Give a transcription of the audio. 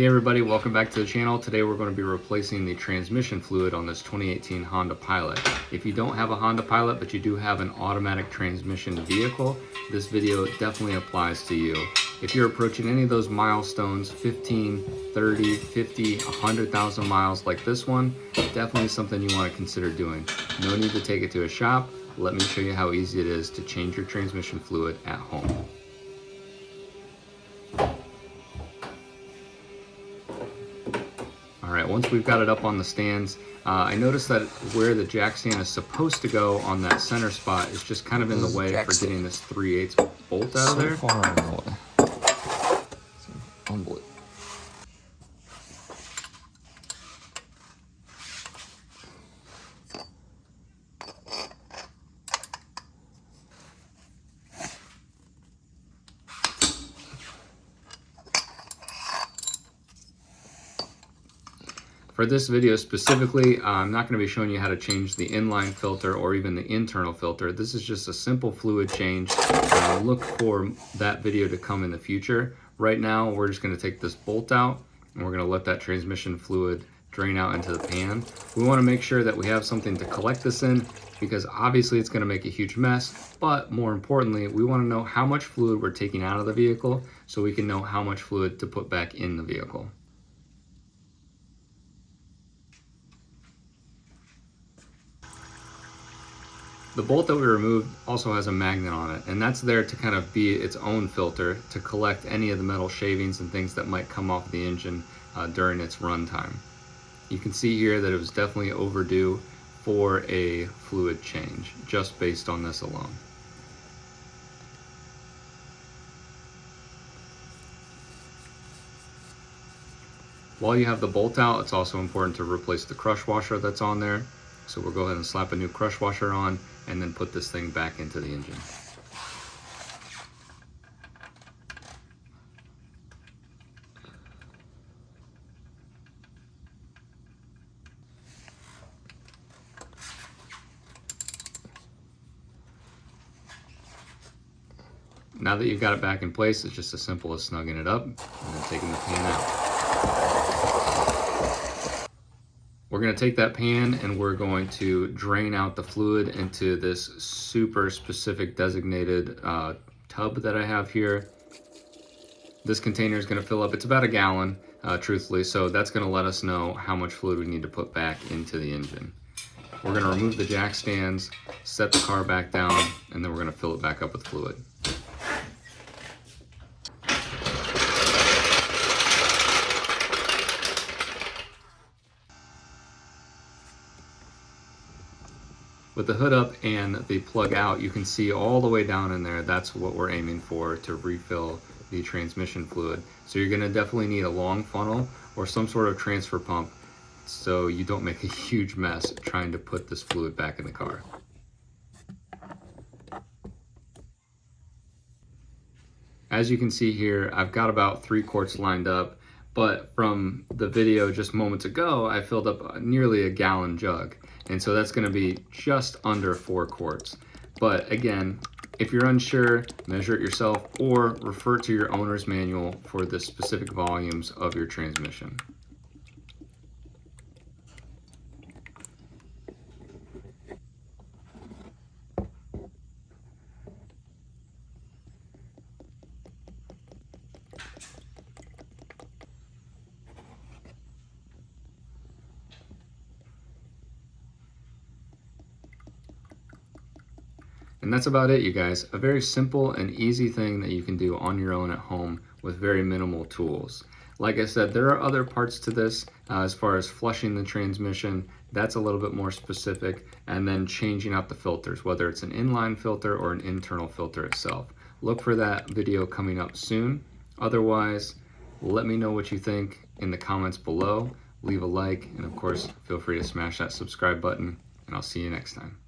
Hey everybody, welcome back to the channel. Today we're going to be replacing the transmission fluid on this 2018 Honda Pilot. If you don't have a Honda Pilot but you do have an automatic transmission vehicle, this video definitely applies to you. If you're approaching any of those milestones, 15, 30, 50, 100,000 miles like this one, definitely something you want to consider doing. No need to take it to a shop. Let me show you how easy it is to change your transmission fluid at home. All right, once we've got it up on the stands, I noticed that where the jack stand is supposed to go on that center spot is just kind of in the way for getting this 3/8 bolt out of there. So far in the way. Humble it. For this video specifically, I'm not going to be showing you how to change the inline filter or even the internal filter. This is just a simple fluid change. Look for that video to come in the future. Right now, we're just going to take this bolt out and we're going to let that transmission fluid drain out into the pan. We want to make sure that we have something to collect this in because obviously it's going to make a huge mess, but more importantly, we want to know how much fluid we're taking out of the vehicle so we can know how much fluid to put back in the vehicle. The bolt that we removed also has a magnet on it, and that's there to kind of be its own filter to collect any of the metal shavings and things that might come off the engine during its runtime. You can see here that it was definitely overdue for a fluid change, just based on this alone. While you have the bolt out, it's also important to replace the crush washer that's on there. So we'll go ahead and slap a new crush washer on and then put this thing back into the engine. Now that you've got it back in place, it's just as simple as snugging it up and then taking the pan out. We're going to take that pan and we're going to drain out the fluid into this super specific designated tub that I have here. This container is going to fill up, it's about a gallon, truthfully, so that's going to let us know how much fluid we need to put back into the engine. We're going to remove the jack stands, set the car back down, and then we're going to fill it back up with fluid. With the hood up and the plug out, you can see all the way down in there. That's what we're aiming for to refill the transmission fluid. So you're going to definitely need a long funnel or some sort of transfer pump so you don't make a huge mess trying to put this fluid back in the car. As you can see here, I've got about 3 quarts lined up, but from the video just moments ago, I filled up nearly a gallon jug. And so that's going to be just under 4 quarts. But again, if you're unsure, measure it yourself or refer to your owner's manual for the specific volumes of your transmission. And that's about it, you guys. A very simple and easy thing that you can do on your own at home with very minimal tools. Like I said, there are other parts to this as far as flushing the transmission. That's a little bit more specific, and then changing out the filters, whether it's an inline filter or an internal filter itself. Look for that video coming up soon. Otherwise, let me know what you think in the comments below. Leave a like, and of course, feel free to smash that subscribe button, and I'll see you next time.